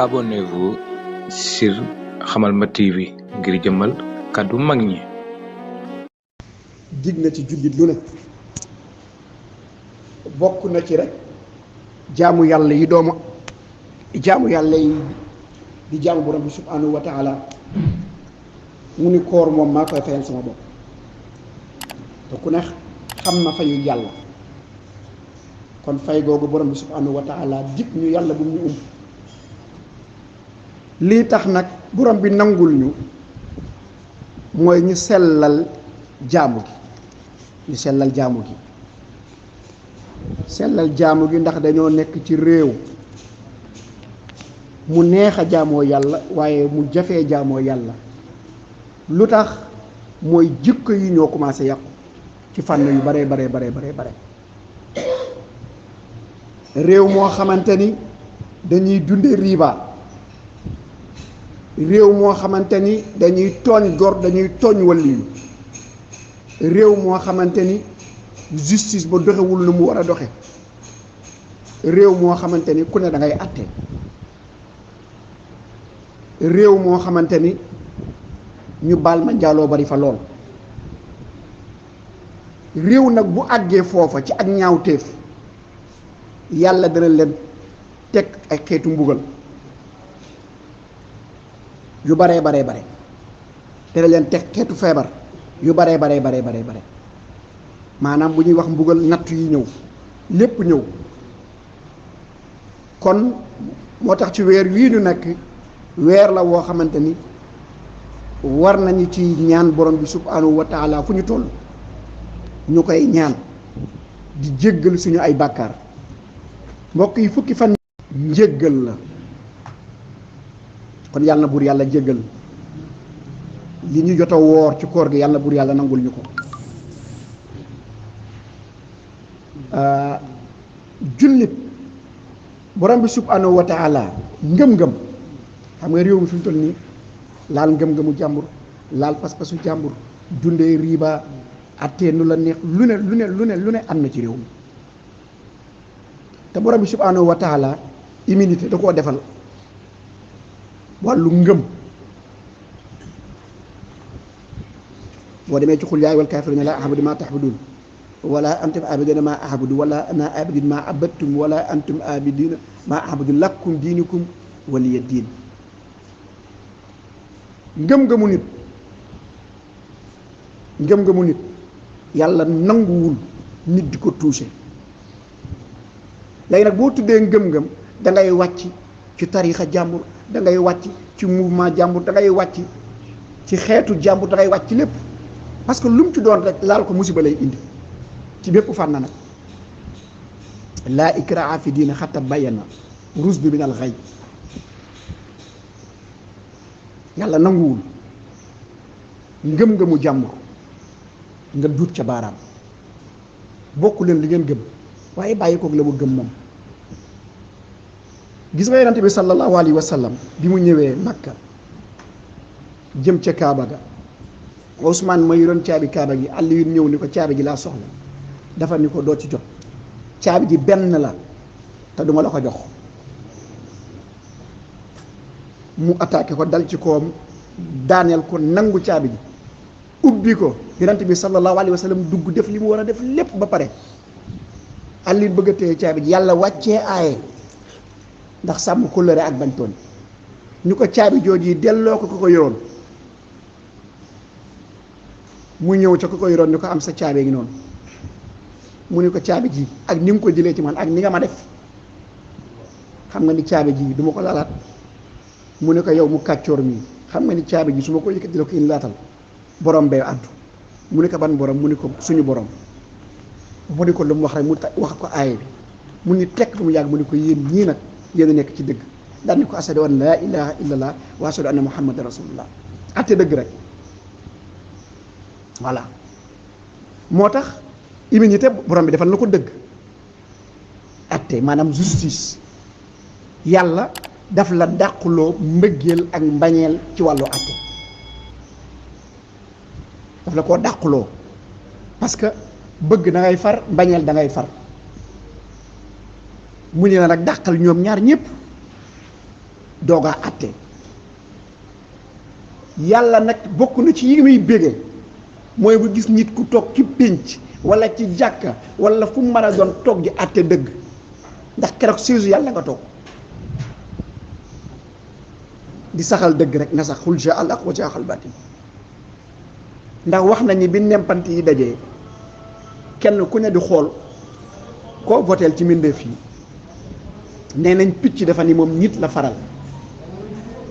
Abonnez-vous sur Hamalma TV ngir jëmmal kàddu mag ñi. dig na ci jullit lu ne bokk na ci rek jaamu yàlla yi di jaamu borom bi subhanahu wa taala mu ni koor moom maa koy fayal sama bopp te ku ne xam na fayu yàlla kon fay googu borom bi subhanahu wa taala dig ñu yàlla bu ñu lii tax nag borom bi nangul ñu mooy ñu sellal jaamu gi ndax dañoo nekk ci réew mu neex a jaamoo yàlla waaye mu jafee jaamoo yàlla lu tax mooy jikko yi ñoo commencé yàqu ci fànn yu bare réew moo xamante ni dañuy dunde riba, réew moo xamante ni dañuy tooñ gor, dañuy tooñ waliyu, réew moo xamante ni justice ba doxewul lu mu war a doxe, réew moo xamante ni ku ne da ngay àtte, réew moo xamante ni ñu baal ma njaaloo bari fa lool. réew nag bu àggee foofa ci ak ñaawteef yàlla dana leen teg ay xeetu mbugal yu bare dana leen teg xeetu feebar yu bare maanaam bu ñuy wax mbugal natt yi ñëw lépp ñëw. kon moo tax ci weer wii ñu nekk weer la woo xamante ni war nañu ci ñaan borom bi subhanahu wa taala fu ñu toll ñu koy ñaan di jéggal suñu ay bàkkaar. mbokk yi fukki fan njéggal la kon yàlla na buur yàlla jéggal li ñu jot a woor ci koor gi yàlla na buur yàlla nangul ñu ko. jullit borom bi subhanahu wa taala ngëm-ngëm xam nga réew mi fi mu toll nii laal ngëm-ngëmu jàmbur laal pas-pasu jàmbur dundee riba attee nu la neex lu ne am na ci réew mi te borom bi subhanahu wa taala immunité da koo defal wàllu ngëm. boo demee ci xul yaay wal kaafiruuna laa a'budu maa ta'buduun wala antum aabiduuna maa a'budu wala ana aabidun maa abadtum wala antum aabiduuna maa a'budu lakum diinukum waliya diin. ngëm-ngëmu nit yàlla nanguwul nit di ko touché. léegi nag boo tuddee ngëm-ngëm da ngay wàcc ci tariixa jàmbur, da ngay wàcc ci mouvement jàmbur, da ngay wàcc ci xeetu jàmbur, da ngay wàcc ci lépp parce que lu mu ci doon rek laal ko musiba lay indi ci bépp fànn nag. laa ikraha fi diina xatta bayyana rusdu minal ghayy. yàlla nanguwul ngëm-ngëmu jàmbur nga duut ca baaraam bokku leen li ngeen gëm waaye bàyyi koog la mu gëm moom. gis nga yonent bi sallallahu alayhi wa sallam bi mu ñëwee Makka jëm ca Kaaba ga Ousmane ma yoroon caabi Kaaba gi Aliyu ñëw ni ko caabi gi laa soxla dafa ni ko doo ci jot caabi ji benn la te duma la ko jox. mu attaqué ko dal ci koom daaneel ko nangu caabi ji ubbi ko yonent bi sallallahu alayhi wa sallam dugg def li mu war a def lépp ba pare Aliyu bëgg a téye caabi ji yàlla wàccee aaye ndax sàmm kóllëre ak bañ tooñ ñu ko caabi jooji delloo ko yoroon mu ñëw ca ko yoroon ni ko am sa caabi gi noonu mu ni ko caabi ji ak ni nga ko jëlee ci man ak ni nga ma def xam nga ni caabi ji du ma ko laalaat. mu ne ko yow mu kàccoor mi xam nga ni caabi ji su ma ko yëkkati la ko indi laatal borom bee àddu mu ne ko ban borom mu ne ko suñu borom mu ne ko lu mu wax rek mu wax ko aaye bi mu ni tekk lu mu yàgg mu ne ko yéen ñii nag yéen a nekk ci dëgg daal ni ko ashadu an laa ilaha illallah wa ashadu anna muhammadan rasulullah atte dëgg rek. voilà moo tax immunité borom bi defal na ko dëgg atte maanaam justice yàlla daf la dàquloo mbëggeel ak mbañeel ci wàllu àtte daf la koo dàquloo parce que bëgg da ngay far mbañeel da ngay far mu ne la nag dàqal ñoom ñaar ñëpp doogaa atte yàlla nag bokk na ci yi muy bége mooy bu gis nit ku toog ci pénc wala ci jàkka wala fu mu mën a doon toog di atte dëgg ndax keroog siisu yàlla nga toog di saxal dëgg rek nga sax xul jaa al haqq wa zaaqa al baatil ndax wax nañu bi nempant yi dajee kenn ku ne di xool koo voteel ci mbindeef yi nee nañ picc dafa ni moom nit la faral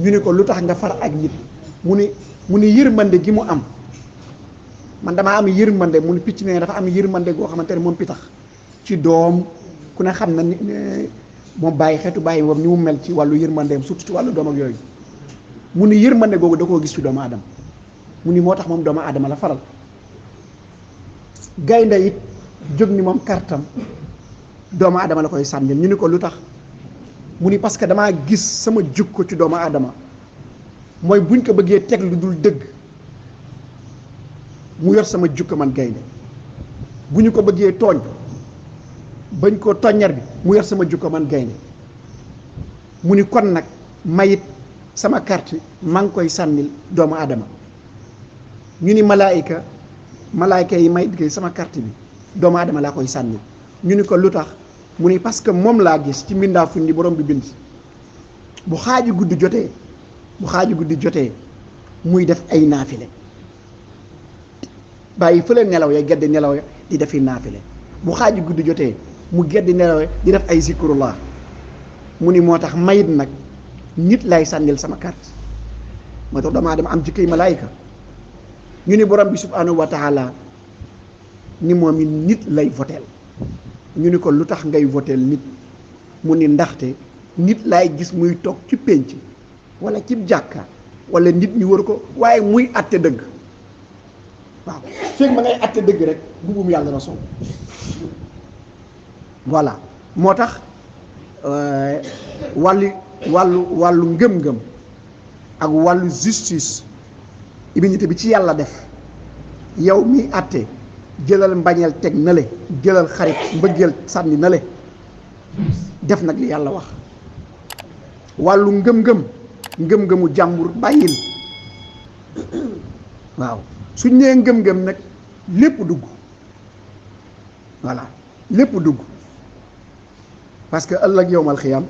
ñu ne ko lu tax nga far ak nit mu ni yërmande gi mu am man damaa am yërmande mu ni picc ne dafa am yërmande goo xamante ne moom pitax ci doom ku ne xam na ni moom bàyyi xeetu bàyyi moom ni mu mel ci wàllu yërmandeem surtout ci wàllu doom ak yooyu mu ni yërmande googu da koo gis ci doomu aadama mu ni moo tax moom doomu aadama la faral gaynde it jóg ni moom kartam doomu aadama la koy sànnil ñu ni ko lu tax mu ni parce que damaa gis sama jukko ci doomu aadama mooy buñ ko bëggee teg lu dul dëgg mu yor sama jukko man gaynde bu ñu ko bëggee tooñ bañ ko toññar bi mu yor sama jukko man gaynde mu ni kon nag mayit sama carte maa ngi koy sànnil doomu aadama ñu ni malaayika yi may digg sama carte bi doomu aadama laa koy sànnil ñu ni ko lu tax mu ni parce que moom laa gis ci mbindaa fuñ di borom bi bind bu xaaji guddi jotee muy def ay naafile bàyyi fële nelaw ya geddi nelaw ya di defi naafile bu xaaji guddi jotee mu geddi nelaw ya di def ay zikrullah mu ni moo tax mayit nag nit lay sànnil sama carte moo tax damaa dem am jikkay malaayika ñu ni borom bi subhanahu wa taala ni moom it nit lay voteel ñu ni ko lu tax ngay voteel nit mu ni ndaxte nit laay gis muy toog ci pénc wala ci jàkka wala nit ñu wër ko waaye muy àtte dëgg waaw fekk ma ngay àtte dëgg rek bubum yàlla na sol voilà moo tax wàllu ngëm-ngëm ak wàllu justice immunité bi ci yàlla def yow miy àtte jëlal mbañeel teg na le jëlal xarit mbëggeel sànni na le def nag li yàlla wax wàllu ngëm-ngëmu jàmbur bàyyil waaw suñ nee ngëm-ngëm nag lépp dugg voilà lépp dugg parce que ëllëg yowmal xiyam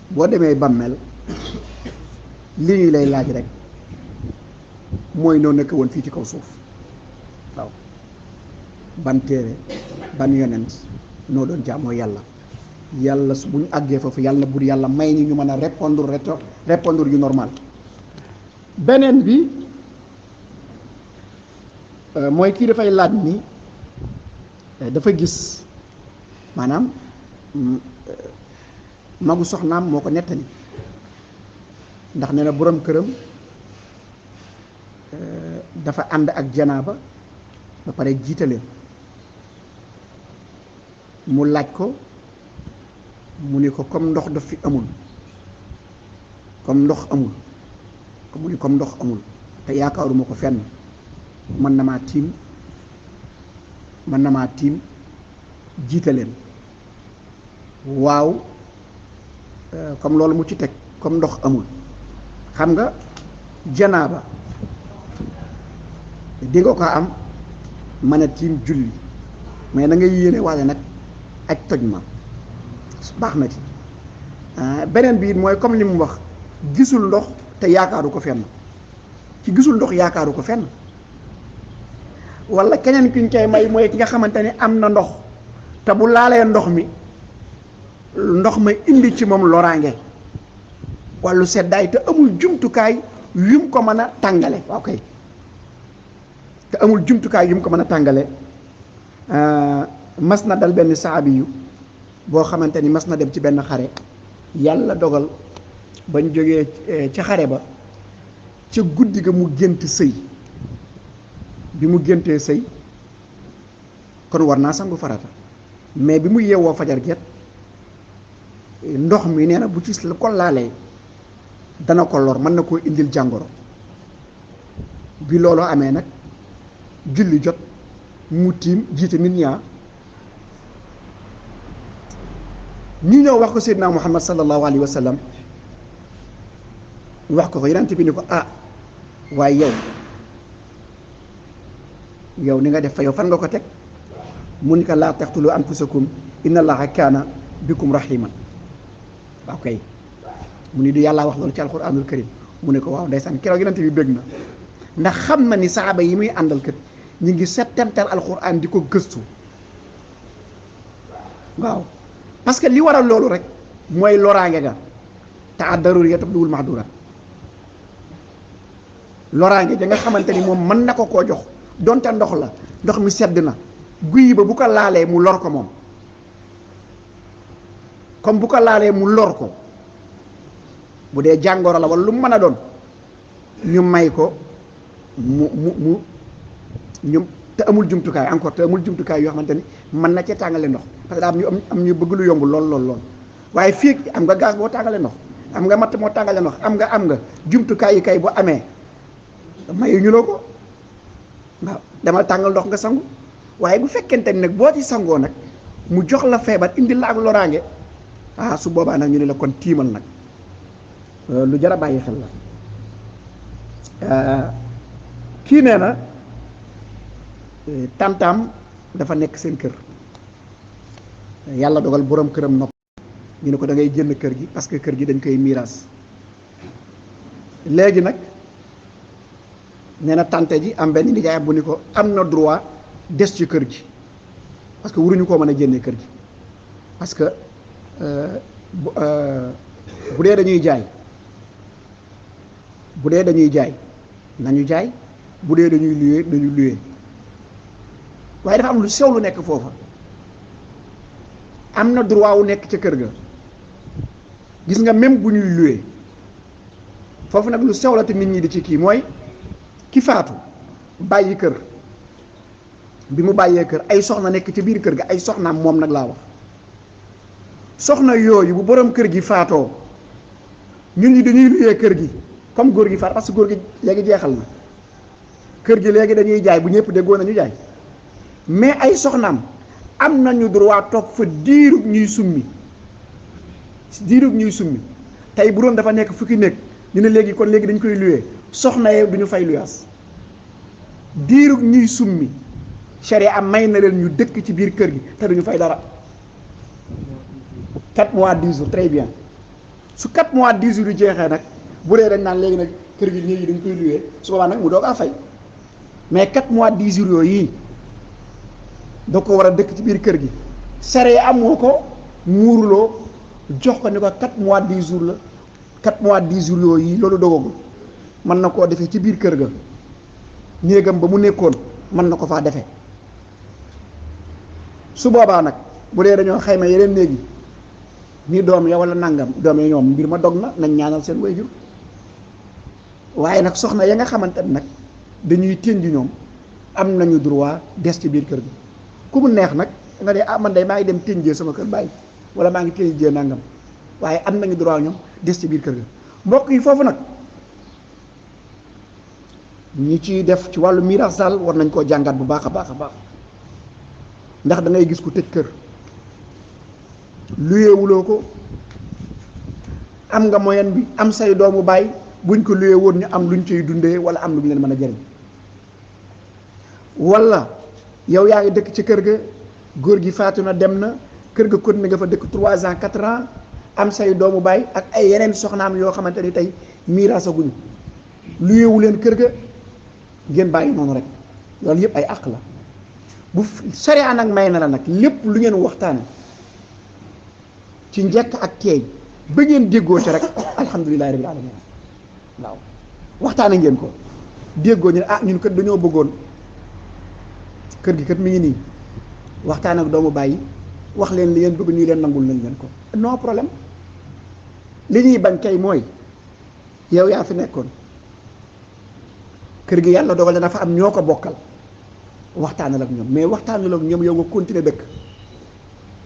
boo demee bàmmeel li ñuy lay laaj rek mooy noo nekk woon fii ci kaw suuf waaw ban téere ban yonent noo doon jaamoo yàlla su bu ñu àggee foofu yàlla bur yàlla may ñu mën a répondre yu normal beneen bi mooy kii dafay laaj ni dafa gis maanaam magu soxnaam moo ko nettali ndax nee na borom këram dafa ànd ak janaaba ba pare jiitaleen mu laaj ko mu ni ko comme ndox daf fi amul comme ndox amul mu ni comme ndox amul te yaakaaruma ko fenn mën na maa tiim jiitaleen waaw comme loolu mu ci teg comme ndox amul xam nga janaaba di nga ko am mën a tiim julli mais da ngay yéene waale nag aj toj ma baax na ci beneen bi it mooy comme li mu wax gisul ndox te yaakaaru ko fenn ci gisul ndox yaakaaru ko fenn wala keneen ki ñu koy may mooy ki nga xamante ni am na ndox te bu laalee ndox ma indi ci moom loraange wàllu seddaay te amul jumtukaay yum ko mën a tàngale waaw kay te amul jumtukaay yum ko mën a tàngale mas na dal benn saabi yu boo xamante ni mas na dem ci benn xare yàlla dogal bañ jógee ca xare ba ca guddi ga mu gént sëy bi mu géntee sëy kon war naa sangu farata mais bi mu yeewoo fajar get ndox mi nee na bu ci ko laalee dana ko lor mën na koo indil jàngoro bi looloo amee nag julli jot mu tiim jiite nit ñaa ñu ñëw wax ko Seydina Muhammad sallallahu alayhi wa sallam wax ko yonent bi ni ko ah waaye yow ni nga def fa yow fan nga ko teg mu ni ko laa taqtulu anfusakum inna allaha kaana bikum rahiman waaw kay mu ni du yàlla wax loolu ci alquranul karim mu ne ko waaw ndeysaan keroog yonent bi bég na ndax xam na ni saaba yi muy àndal kat ñu ngi settantal alquran di ko gëstu waaw parce que li waral loolu rek mooy loraange ga te addaruri yatabluwul mahdurat loraange ja nga xamante ni moom mën na ko koo jox donte ndox la ndox mi sedd na guy ba bu ko laalee mu lor ko moom comme bu ko laalee mu lor ko bu dee jàngoro la wala lu mu mën a doon ñu may ko mu ñu te amul jumtukaay encore te amul jumtukaay yoo xamante ni mën na cee tàngale ndox parce que daa am ñu bëgg lu yomb lool waaye fii am nga gaz boo tàngale ndox am nga matt moo tàngale ndox am nga jumtukaay yi kay bu amee mayu ñu la ko waaw demal tàngal ndox nga sangu waaye bu fekkente ni nag boo ci sangoo nag mu jox la feebar indi la ak loraange su boobaa nag ñu ne la kon tiimal nag lu jar a bàyyi xel la kii nee na tantaam dafa nekk seen kër yàlla dogal borom këram nopp ñu ne ko da ngay jënd kër gi parce que kër gi dañ koy miiras léegi nag nee na tante ji am benn nijaayam bu ni ko am na droit des ci kër gi parce que waruñu koo mën a génnee kër gi parce que bu dee dañuy jaay nañu jaay bu dee dañuy luye nañu luye waaye dafa am lu sew lu nekk foofa am na droit wu nekk ca kër ga gis nga même bu ñuy luye foofu nag lu sew la te nit ñi di ci kii mooy ki faatu bàyyi kër bi mu bàyyee kër ay soxna nekk ci biir kër ga ay soxnaam moom nag laa wax soxna yooyu bu borom kër gi faatoo ñun ñi dañuy luyee kër gi comme góor gi faat parce que góor gi léegi jeexal na kër gi léegi dañuy jaay bu ñëpp déggoo nañu jaay mais ay soxnaam am nañu droit toog fa diirub ñuy summi tey bu doon dafa nekk fukki néeg ñu ne léegi kon léegi dañ koy luyee soxna yee du ñu fay luyaas diirub ñuy summi sharia am may na leen ñu dëkk ci biir kër gi te duñu fay dara 4 mois 10 jours très bien su 4 mois 10 jours yu jeexee nag bu dee dañ naan léegi nag kër gi léegi dañ koy luyee su boobaa nag mu doog a fay mais 4 mois 10 jours yooyu da ko war a dëkk ci biir kër gi sharia amoo ko muurloo jox ko ni ko 4 mois 10 jours la 4 mois 10 jours yooyu loolu dogagul mën na koo defee ci biir kër ga néegam ba mu nekkoon mën na ko faa defee su boobaa nag bu dee dañoo xayma yeneen néegi ni doom ya wala nangam doom ya ñoom mbir ma dog na nañ ñaanal seen waajur waaye nag soxna ya nga xamante ne nag dañuy tënju ñoom am nañu droit des ci biir kër gi ku mu neex nag nga ne man day maa ngi dem tënjee sama kër bàyyi wala maa ngi tënjee nangam waaye am nañu droit ñoom des ci biir kër gi mbokk yi foofu nag ñi ciy def ci wàllu miraas daal war nañ koo jàngat bu baax a baax ndax da ngay gis ku tëj kër luyeewuloo ko am nga moyen bi am say doomu baay buñ ko luyee woon ñu am luñ ciy dundee wala am lu ñu leen mën a jëriñ wala yow yaa ngi dëkk ci kër ga góor gi faatu na dem na kër ga continué nga fa dëkk 3 ans 4 ans am say doomu baay ak ay yeneen soxnaam yoo xamante ni tey miiraasaguñu luyeewu leen kër ga ngeen bàyyi noonu rek loolu yëpp ay àq la bu sariya nag may na la nag lépp lu ngeen waxtaane ci njëkk ak teey ba ngeen déggoo ci rek alhamdulillahi rabbil alamin waaw waxtaane ngeen ko déggoo ñu ne ñun kat dañoo bëggoon kër gi kat mi ngi nii waxtaan ak doomu bàyyi wax leen li ngeen bëgg ñu leen nangul nañ leen ko non problème li ñuy bañ kay mooy yow yaa fi nekkoon kër gi yàlla dogal na dafa am ñoo ko bokkal waxtaanal ak ñoom mais waxtaanal ak ñoom yow nga continuer dëkk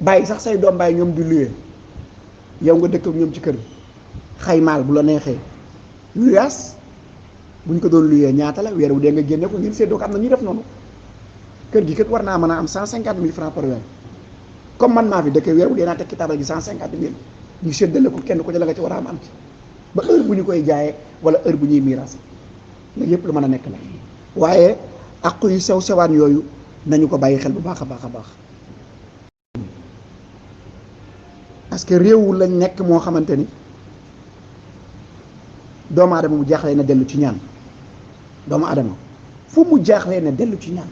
bàyyi sax say doom bàyyi ñoom di luyee yow nga dëkk ak ñoom ci kër gi xaymaal bu la neexee luyaas buñ ko doon luyee ñaata la weer wu dee nga génne ko ngeen séddoo ko am na ñuy def noonu kër gi kat war naa mën a am 150 000 francs par weer comme man maa fi dëkk weer wu dee naa teg ci tabal gi 150 000 ñu séddale ko kenn ko ci la nga ci war a am ci ba heure bu ñu koy jaayee wala heure bu ñuy miiras loolu yëpp lu mën a nekk la waaye àqu yu sew sewaan yooyu nañu ko bàyyi xel bu baax a baax a baax parce que réew lañ nekk moo xamante ni doomu aadama mu jaaxlee na dellu ci ñaan doomu aadama fu mu jaaxlee na dellu ci ñaan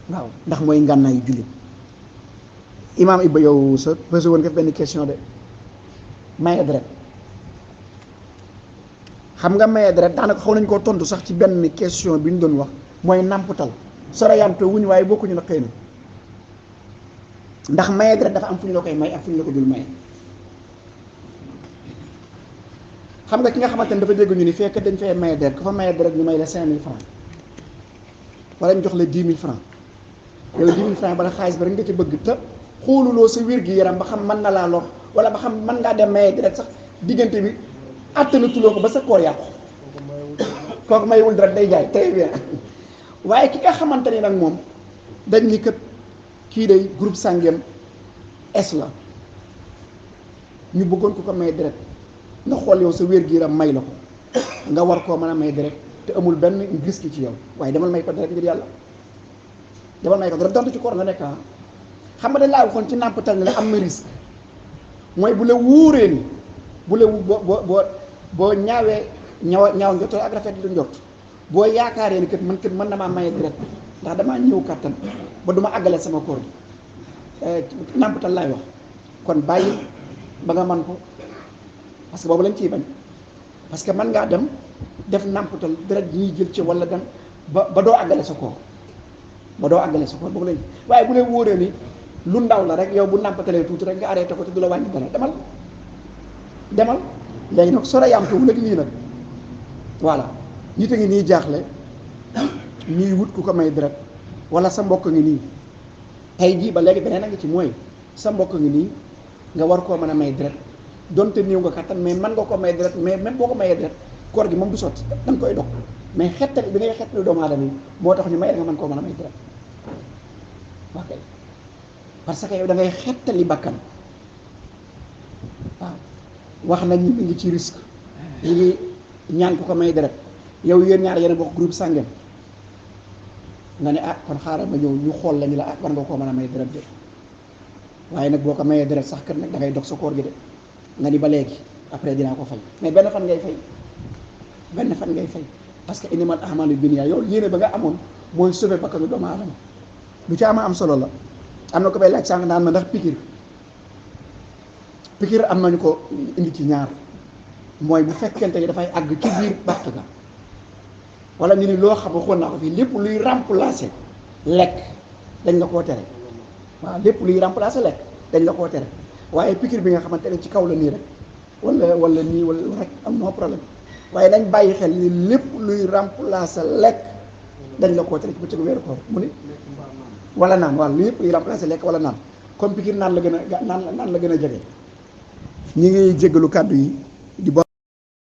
waaw ndax mooy ngànnaayu jullit imaam Iba yow sa posé woon nga benn question de maye deret xam nga maye deret daanaka xaw nañ koo tontu sax ci benn question bi ñu doon wax mooy nàmputal soroyante wuñ waaye bokkuñu la xëy na ndax maye deret dafa am fu ñu la koy may ak fu ñu la ko dul maye xam nga ki nga xamante ne dafa dégg ñu ni fekk dañ fay maye deret ku fa maye deret ñu may la 5000 francs wala ñu jox la 10 000 francs yow 10 000 francs bala xaalis ba rek nga ci bëgg te xooluloo sa wér gi yaram ba xam mën na laa lor wala ba xam mën ngaa dem maye deret sax diggante bi àttanatuloo ko ba sa koor yàqu kooku mayewul deret day jaay très bien waaye ki nga xamante ni nag moom dañ ni kat kii day groupe sanguin S la ñu bëggoon ko may deret nga xool yow sa wér gi yaram may la ko nga war koo mën a may deret te amul benn risque ci yow waaye demal may ko deret ngir yàlla demal may ko deret donte ci koor nga nekk xam nga dañ laa waxoon ci nàmpatal ne la am na risque mooy bu la wóoree ni bu la boo ñaawee ñaaw njotoo ak rafet lu njot boo yaakaaree ni kat mën na maa maye deret ndax damaa ñëw kattan ba du ma àggale sama koor gi nàmpatal laay wax kon bàyyi ba nga man ko parce que boobu lañ ciy bañ parce que mën ngaa dem def nàmpatal deret yi ñuy jël ci wala dem ba doo àggale sa koor boobu lañ waaye bu lay wóoree ni lu ndaw la rek yow bu nàmpatalee tuuti rek nga arrêté ko te du la wàññi dara demal léegi nag sore yaam tuuti lii nag voilà nit a ngi nii jaaxle ñuy wut ku ko may deret wala sa mbokk ngi nii tey jii ba léegi beneen a ngi ci mooy sa mbokk ngi nii nga war koo mën a may deret donte néew nga kattan mais mën nga ko may deret mais même boo ko mayee deret koor gi moom du sotti da nga koy dog mais xettali bi ngay xettali doomu aadama yi moo tax ñu may nga mën koo mën a may deret ok parce que yow da ngay xettali bakkan waaw wax nañ ñu ngi ci risque ñu ngi ñaan ku ko may deret yow yéen ñaar yéen a bokk groupe sanguin nga ne kon xaaral ma ñëw ñu xool la ñu la war nga koo mën a may deret de waaye nag boo ko mayee deret sax kat nag da ngay dog sa koor gi de nga ni ba léegi après dinaa ko fay mais benn fan ngay fay parce que innamal a'maalu binniyaat yow yéene ba nga amoon mooy sauver bakkanu doomu aadama lu ci am solo la. am na ko bay laaj sànq naan ma ndax pikir am nañu ko indi ci ñaar mooy bu fekkente ni dafay àgg ci biir bàq ga wala ñu ni loo xam waxoon naa ko fii lépp luy remplacer lekk dañ la koo tere waaw lépp luy remplacer lekk dañ la koo tere waaye pikir bi nga xamante ne ci kaw la nii rek wala nii wala rek am no problème waaye dañ bàyyi xel ni lépp luy remplacer lekk dañ la koo tere ci bëccëgu weeru koor mu ni wala naan waaw lépp luy remplacer lekk wala naan comme pikir naan la gën a jege ñi ngi jéggalu kàddu yi di